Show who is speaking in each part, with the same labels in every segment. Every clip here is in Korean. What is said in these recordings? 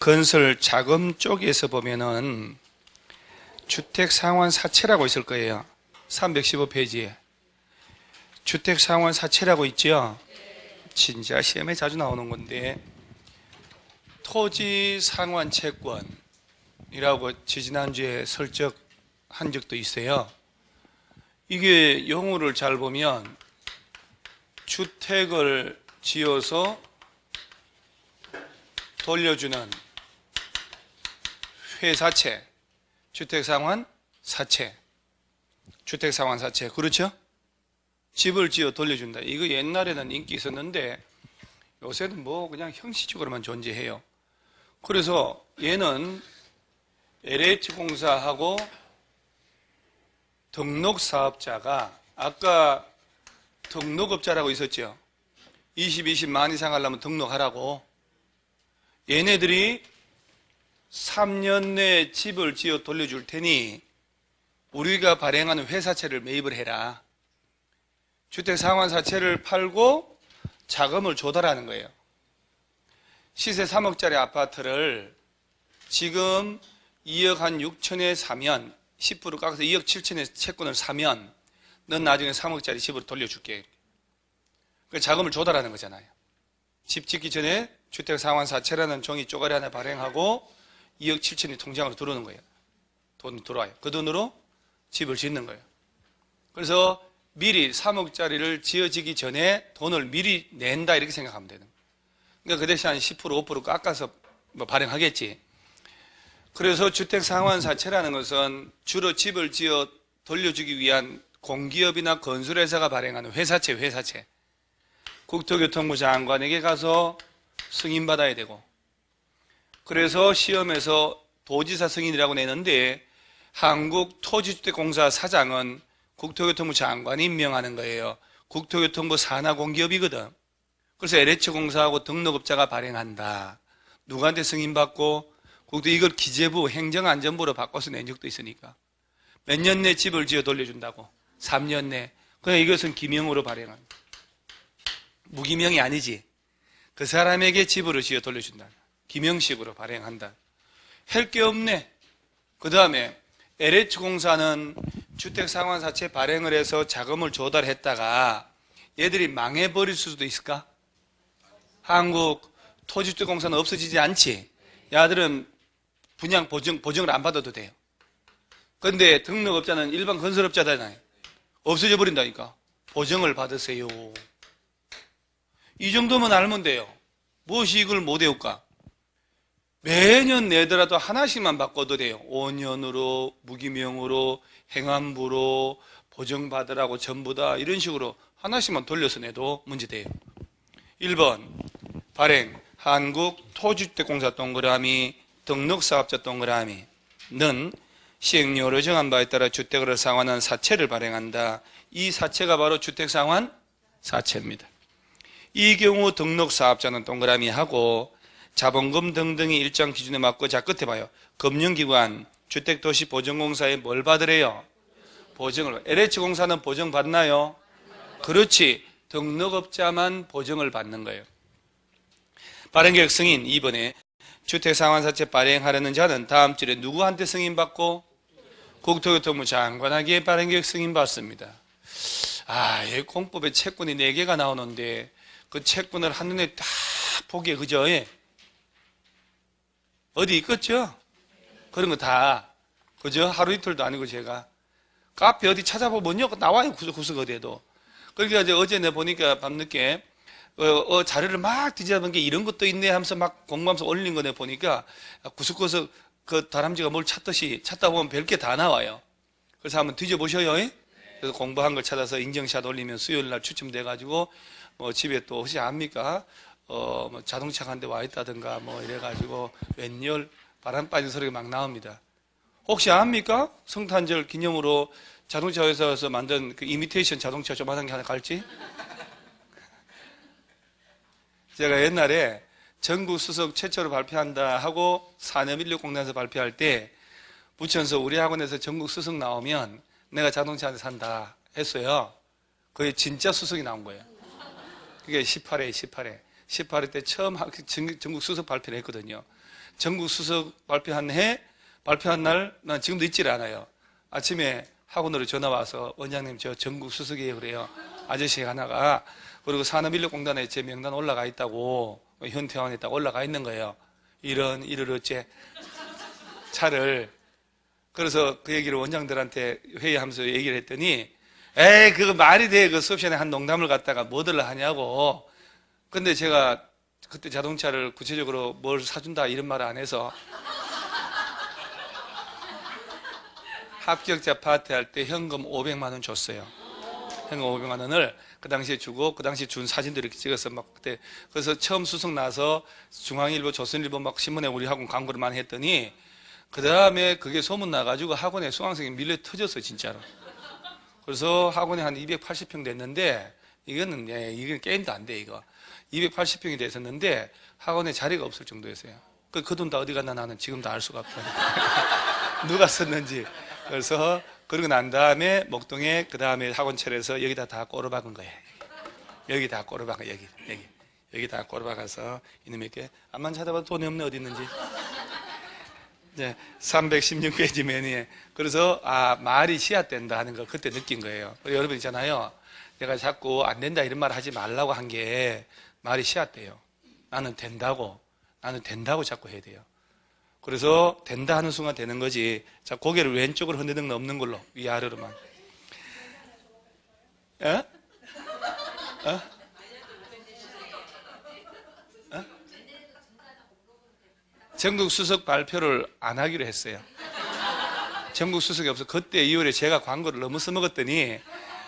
Speaker 1: 건설 자금 쪽에서 보면은 주택상환사채라고 있을 거예요. 315페이지에. 주택상환사채라고 있죠? 진짜 시험에 자주 나오는 건데, 토지상환채권이라고 지지난주에 설적한 적도 있어요. 이게 용어를 잘 보면 주택을 지어서 돌려주는 회사채, 주택상환사채, 주택상환사채, 그렇죠? 집을 지어 돌려준다. 이거 옛날에는 인기 있었는데 요새는 뭐 그냥 형식적으로만 존재해요. 그래서 얘는 LH공사하고 등록사업자가, 아까 등록업자라고 있었죠? 20만 이상 하려면 등록하라고. 얘네들이 3년 내에 집을 지어 돌려줄 테니 우리가 발행하는 회사채를 매입을 해라. 주택상환사채를 팔고 자금을 조달하는 거예요. 시세 3억짜리 아파트를 지금 2억 한 6천에 사면 10% 깎아서 2억 7천에 채권을 사면 넌 나중에 3억짜리 집으로 돌려줄게. 그 자금을 조달하는 거잖아요. 집 짓기 전에 주택상환사채라는 종이 쪼가리 하나 발행하고 2억 7천이 통장으로 들어오는 거예요. 돈 들어와요. 그 돈으로 집을 짓는 거예요. 그래서 미리 3억짜리를 지어지기 전에 돈을 미리 낸다 이렇게 생각하면 되는 거예요. 그러니까 그 대신 한 10% 5% 깎아서 뭐 발행하겠지. 그래서 주택상환사채라는 것은 주로 집을 지어 돌려주기 위한 공기업이나 건설회사가 발행하는 회사채. 국토교통부 장관에게 가서 승인받아야 되고, 그래서 시험에서 도지사 승인이라고 내는데 한국토지주택공사 사장은 국토교통부 장관이 임명하는 거예요. 국토교통부 산하공기업이거든. 그래서 LH공사하고 등록업자가 발행한다. 누구한테 승인받고? 이걸 기재부 행정안전부로 바꿔서 낸 적도 있으니까. 몇 년 내 집을 지어 돌려준다고? 3년 내. 그냥 이것은 기명으로 발행한다. 무기명이 아니지. 그 사람에게 집으로 지어 돌려준다. 기명식으로 발행한다. 할 게 없네. 그 다음에 LH공사는 주택상환사채 발행을 해서 자금을 조달했다가 얘들이 망해버릴 수도 있을까? 한국토지주택공사는 없어지지 않지. 야들은 분양 보증을 안 받아도 돼요. 그런데 등록업자는 일반 건설업자잖아요. 없어져 버린다니까. 보증을 받으세요. 이 정도만 알면 돼요. 무엇이 이걸 못 외울까? 매년 내더라도 하나씩만 바꿔도 돼요. 5년으로, 무기명으로, 행안부로, 보증받으라고 전부 다 이런 식으로 하나씩만 돌려서 내도 문제돼요. 1번 발행 한국토지주택공사 동그라미 등록사업자 동그라미는 시행령으로 정한 바에 따라 주택을 상환한 사채를 발행한다. 이 사채가 바로 주택상환사채입니다. 이 경우 등록사업자는 동그라미하고 자본금 등등이 일정 기준에 맞고, 자 끝에 봐요. 금융기관, 주택도시보증공사에 뭘 받으래요? 보증을. LH공사는 보증 받나요? 그렇지. 등록업자만 보증을 받는 거예요. 발행계획 승인 2번에 주택상환사채 발행하려는 자는 다음 줄에 누구한테 승인받고? 국토교통부 장관에게 발행계획 승인받습니다. 이 공법에 채권이 4개가 나오는데 그 채권을 한눈에 다 보기에 그죠? 어디 있겠죠? 그런 거 다. 그죠? 하루 이틀도 아니고 제가. 카페 어디 찾아보면요. 나와요. 구석 어디에도. 그러니까 이제 어제 내가 보니까 밤늦게, 자료를 막 뒤져본 게 이런 것도 있네 하면서 막 공부하면서 올린 거 내가 보니까 구석구석 그 다람쥐가 뭘 찾다 보면 별게 다 나와요. 그래서 한번 뒤져보셔요. 그래서 공부한 걸 찾아서 인증샷 올리면 수요일 날 추첨돼가지고 뭐 집에 또 혹시 압니까? 뭐 자동차가 한 대 와 있다든가 뭐 이래가지고 웬열 바람 빠진 소리가 막 나옵니다. 혹시 압니까? 성탄절 기념으로 자동차 회사에서 만든 그 이미테이션 자동차 조그만한 게 하나 갈지? 제가 옛날에 전국 수석 최초로 발표한다 하고 산업인력공단에서 발표할 때 부천서 우리 학원에서 전국 수석 나오면 내가 자동차 한 대 산다 했어요. 그게 진짜 수석이 나온 거예요. 그게 18회 때 처음 전국 수석 발표를 했거든요. 전국 수석 발표한 날, 난 지금도 잊질 않아요. 아침에 학원으로 전화 와서, 원장님, 저 전국 수석이에요. 그래요. 아저씨 하나가. 그리고 산업인력공단에 제 명단 올라가 있다고, 현퇴원에 있다고 올라가 있는 거예요. 이를 어째 차를. 그래서 그 얘기를 원장들한테 회의하면서 얘기를 했더니, 에이, 그거 말이 돼. 그 수업 시간에 한 농담을 갖다가 뭐들 하냐고. 근데 제가 그때 자동차를 구체적으로 뭘 사준다 이런 말을 안 해서 합격자 파티 할 때 현금 500만 원 줬어요. 현금 500만 원을 그 당시에 주고, 그 당시에 준 사진들 이렇게 찍어서 막 그때, 그래서 처음 수석 나서 중앙일보, 조선일보 막 신문에 우리 학원 광고를 많이 했더니, 그 다음에 그게 소문 나가지고 학원에 수강생이 밀려 터졌어요, 진짜로. 그래서 학원에 한 280평 됐는데, 이거는, 이건 게임도 안 돼, 이거. 280평이 됐었는데, 학원에 자리가 없을 정도였어요. 그 돈 다 어디 갔나 나는 지금도 알 수가 없어요. 누가 썼는지. 그래서, 그러고 난 다음에, 목동에, 그 다음에 학원 차려서 여기다 다 꼬르박은 거예요. 여기 다 꼬르박아, 여기 다 꼬르박아서, 이놈에게, 암만 찾아봐도 돈이 없네, 어디 있는지. 네, 316페이지 매니에. 그래서, 말이 씨앗된다 하는 걸 그때 느낀 거예요. 여러분 있잖아요. 내가 자꾸 안 된다 이런 말 하지 말라고 한 게 말이 씨앗돼요. 나는 된다고 자꾸 해야 돼요. 그래서 된다 하는 순간 되는 거지. 자, 고개를 왼쪽으로 흔드는 건 없는 걸로, 위아래로만. 전국 수석 발표를 안 하기로 했어요. 전국 수석이 없어. 그때 이후에 제가 광고를 너무 써먹었더니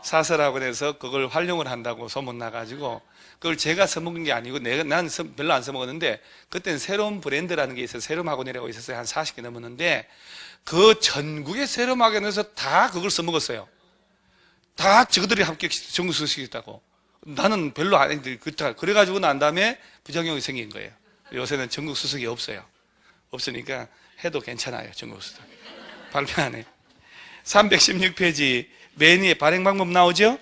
Speaker 1: 사설학원에서 그걸 활용을 한다고 소문 나가지고, 그걸 제가 써먹은 게 아니고 난 별로 안 써먹었는데, 그때는 새로운 브랜드라는 게 있어서 새로운 학원이라고 있었어요. 한 40개 넘었는데, 그 전국의 새로운 학원에서 다 그걸 써먹었어요. 다 저들이 합격 전국 수석이었다고. 나는 별로 안 했는데, 그래가지고 난 다음에 부작용이 생긴 거예요. 요새는 전국 수석이 없어요. 없으니까 해도 괜찮아요. 전국 수석 발표 안 해. 316페이지 맨 위에 발행 방법 나오죠?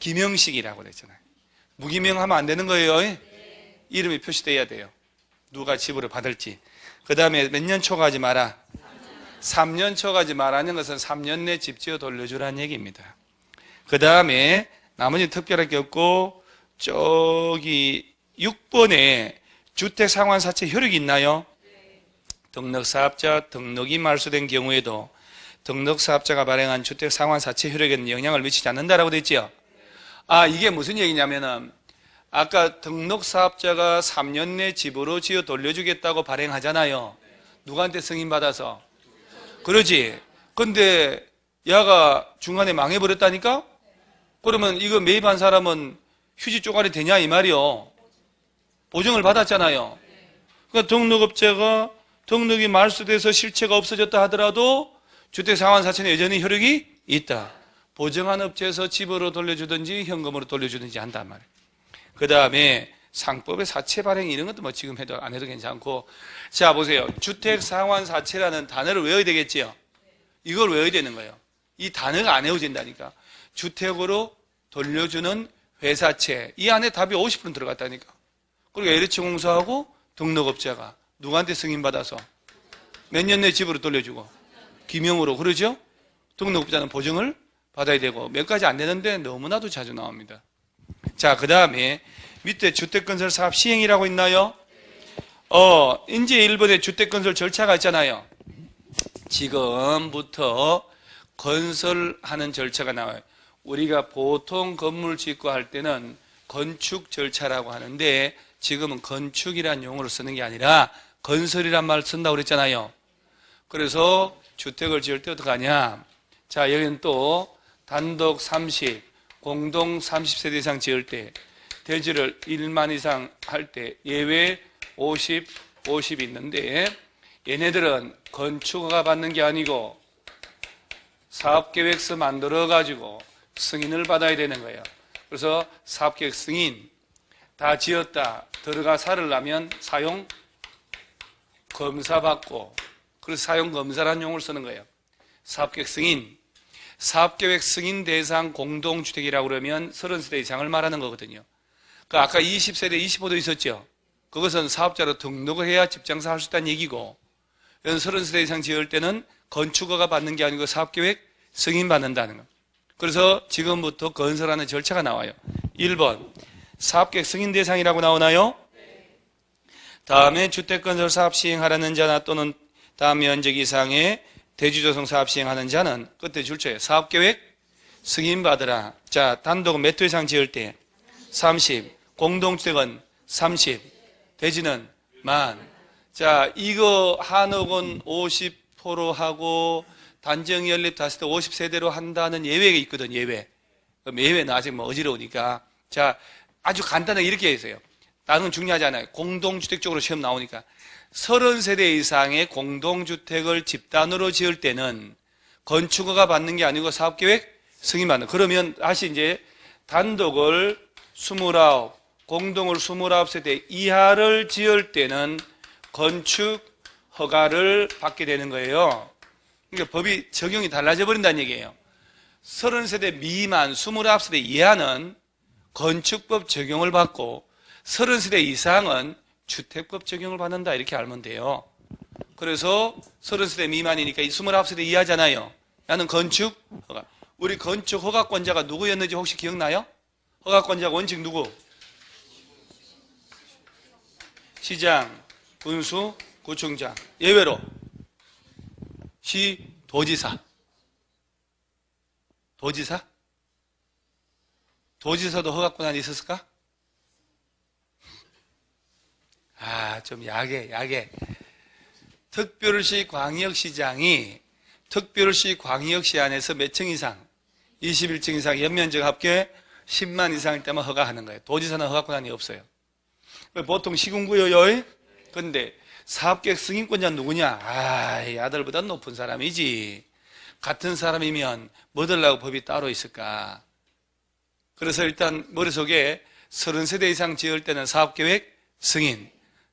Speaker 1: 기명식이라고 그랬잖아요. 무기명하면 안 되는 거예요. 이름이 표시돼야 돼요. 누가 집으로 받을지. 그 다음에 몇 년 초가지 마라. 3년 초가지 마라는 것은 3년 내 집 지어 돌려주라는 얘기입니다. 그 다음에 나머지 특별할 게 없고, 저기 6번에 주택상환사채 효력이 있나요? 등록사업자 등록이 말소된 경우에도 등록사업자가 발행한 주택상환사채 효력에는 영향을 미치지 않는다라고 되어 있죠. 이게 무슨 얘기냐면은, 아까 등록사업자가 3년 내 집으로 지어 돌려주겠다고 발행하잖아요. 누구한테 승인받아서. 그러지. 근데 야가 중간에 망해버렸다니까? 그러면 이거 매입한 사람은 휴지 쪼가리 되냐 이 말이요. 보증을 받았잖아요. 그러니까 등록업자가 등록이 말소돼서 실체가 없어졌다 하더라도 주택상환사채는 여전히 효력이 있다. 보증한 업체에서 집으로 돌려주든지 현금으로 돌려주든지 한단 말이에요. 그 다음에 상법의 사채 발행 이런 것도 뭐 지금 해도 안 해도 괜찮고. 자, 보세요. 주택상환사채라는 단어를 외워야 되겠지요. 이걸 외워야 되는 거예요. 이 단어가 안 외워진다니까. 주택으로 돌려주는 회사채. 이 안에 답이 50% 들어갔다니까. 그리고 LH공사하고 등록업자가 누구한테 승인받아서 몇 년 내 집으로 돌려주고 기명으로. 그러죠? 등록업자는 보증을 받아야 되고. 몇 가지 안 되는데 너무나도 자주 나옵니다. 자, 그 다음에 밑에 주택건설 사업 시행이라고 있나요? 이제 1번에 주택건설 절차가 있잖아요. 지금부터 건설하는 절차가 나와요. 우리가 보통 건물 짓고 할 때는 건축 절차라고 하는데, 지금은 건축이라는 용어를 쓰는 게 아니라 건설이란 말을 쓴다고 그랬잖아요. 그래서 주택을 지을 때 어떻게 하냐. 자, 여기는 또 단독 30, 공동 30세대 이상 지을 때, 대지를 1만 이상 할 때 예외 50, 50 있는데, 얘네들은 건축허가 받는 게 아니고 사업계획서 만들어가지고 승인을 받아야 되는 거예요. 그래서 사업계획 승인, 다 지었다, 들어가 살으려면 사용 검사 받고, 그래서 사용 검사라는 용어를 쓰는 거예요. 사업계획 승인. 사업계획 승인 대상 공동주택이라고 그러면 30세대 이상을 말하는 거거든요. 그 아까 20세대, 25도 있었죠? 그것은 사업자로 등록을 해야 집장사 할 수 있다는 얘기고, 30세대 이상 지을 때는 건축허가 받는 게 아니고 사업계획 승인받는다는 거. 그래서 지금부터 건설하는 절차가 나와요. 1번 사업계획 승인 대상이라고 나오나요? 다음에 주택건설 사업 시행하려는 자나 또는 다음 면적 이상의 대지조성 사업 시행하는 자는 끝에 줄쳐요. 사업계획 승인받으라. 자, 단독은 몇 호 이상 지을 때? 30. 공동주택은 30. 대지는 만. 자, 이거 한옥은 50% 하고 단정 연립 다시 또 50세대로 한다는 예외가 있거든, 예외. 그럼 예외는 아직 뭐 어지러우니까. 자, 아주 간단하게 이렇게 해주세요. 다른 건 중요하지 않아요. 공동주택 쪽으로 시험 나오니까. 30세대 이상의 공동주택을 집단으로 지을 때는 건축허가 받는 게 아니고 사업계획 승인받는. 그러면 다시 이제 단독을 29, 공동을 29세대 이하를 지을 때는 건축허가를 받게 되는 거예요. 그러니까 법이 적용이 달라져 버린다는 얘기예요. 30세대 미만 29세대 이하는 건축법 적용을 받고 30세대 이상은 주택법 적용을 받는다 이렇게 알면 돼요. 그래서 30세대 미만이니까 29세대 이하잖아요. 나는 건축허가. 우리 건축허가권자가 누구였는지 혹시 기억나요? 허가권자 원칙 누구? 시장, 군수, 구청장. 예외로 시, 도지사. 도지사? 도지사도 허가권한이 있었을까? 좀 야게. 특별시 광역시장이 특별시 광역시 안에서 몇 층 이상? 21층 이상 연면적 합계 10만 이상일 때만 허가하는 거예요. 도지사는 허가권한이 없어요. 보통 시군구요요. 근데 사업계획 승인권자는 누구냐? 아들보다 높은 사람이지. 같은 사람이면 뭐 들라고 법이 따로 있을까? 그래서 일단 머릿속에 30세대 이상 지을 때는 사업계획 승인,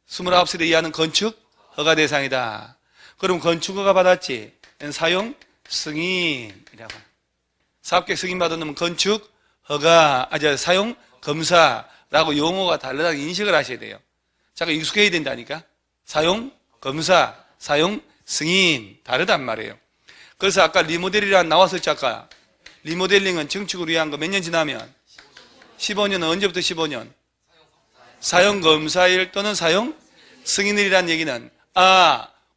Speaker 1: 29세대 이하는 건축 허가 대상이다. 그럼 건축 허가 받았지? 사용 승인이라고. 사업계획 승인 받은 놈은 건축 허가, 사용 검사라고 용어가 다르다고 인식을 하셔야 돼요. 잠깐 익숙해야 된다니까. 사용 검사, 사용 승인 다르단 말이에요. 그래서 아까 리모델이란 나왔었죠. 아까 리모델링은 증축을 위한 거 몇 년 지나면 15년은 언제부터 15년? 사용 검사일 또는 사용 승인일이라는 얘기는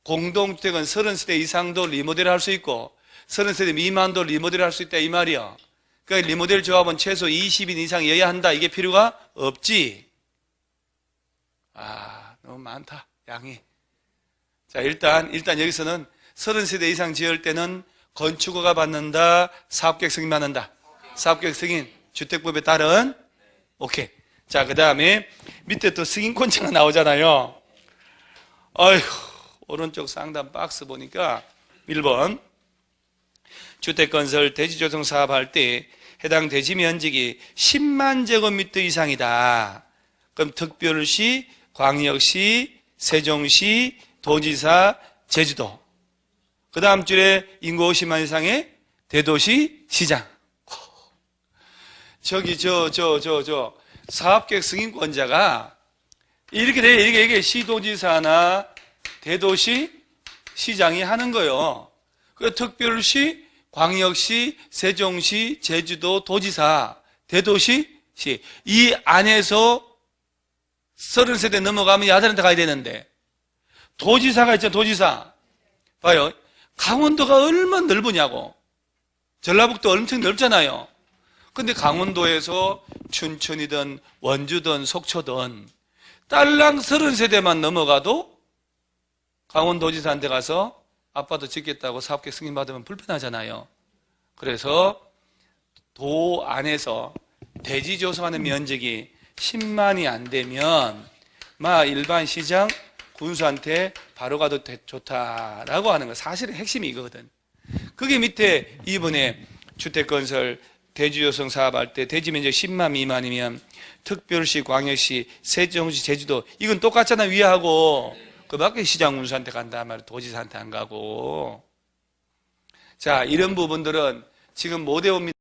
Speaker 1: 공동주택은 30세대 이상도 리모델을 할 수 있고 30세대 미만도 리모델을 할 수 있다 이 말이야. 그러니까 리모델 조합은 최소 20인 이상이어야 한다. 이게 필요가 없지. 너무 많다 양이. 자, 일단 여기서는 30세대 이상 지을 때는 건축허가 받는다, 사업계획 승인 받는다. 사업계획 승인, 주택법에 따른. 오케이. 자, 그 다음에 밑에 또 승인권자가 나오잖아요. 오른쪽 상단 박스 보니까 1번 주택건설 대지조성 사업할 때 해당 대지 면적이 10만 제곱미터 이상이다. 그럼 특별시, 광역시, 세종시, 도지사, 제주도. 그 다음 줄에 인구 50만 이상의 대도시, 시장. 사업계획 승인권자가 이렇게 돼. 이게 시도지사나 대도시, 시장이 하는 거예요. 그 특별시, 광역시, 세종시, 제주도, 도지사, 대도시, 시. 이 안에서 30세대 넘어가면 야들한테 가야 되는데, 도지사가 있죠, 도지사. 봐요. 강원도가 얼마나 넓으냐고. 전라북도 엄청 넓잖아요. 근데 강원도에서 춘천이든 원주든 속초든 딸랑 30세대만 넘어가도 강원도지사한테 가서 아파트 짓겠다고 사업계획 승인 받으면 불편하잖아요. 그래서 도 안에서 대지 조성하는 면적이 10만이 안 되면 일반 시장 군수한테 바로 가도 좋다라고 하는 거. 사실은 핵심이 이거거든. 그게 밑에 이번에 주택건설 대지조성 사업할 때 대지 면적 10만 미만이면 특별시, 광역시, 세종시, 제주도 이건 똑같잖아. 위하고 그 밖에 시장 군수한테 간다 말이야. 도지사한테 안 가고. 자, 이런 부분들은 지금 못 외웁니다.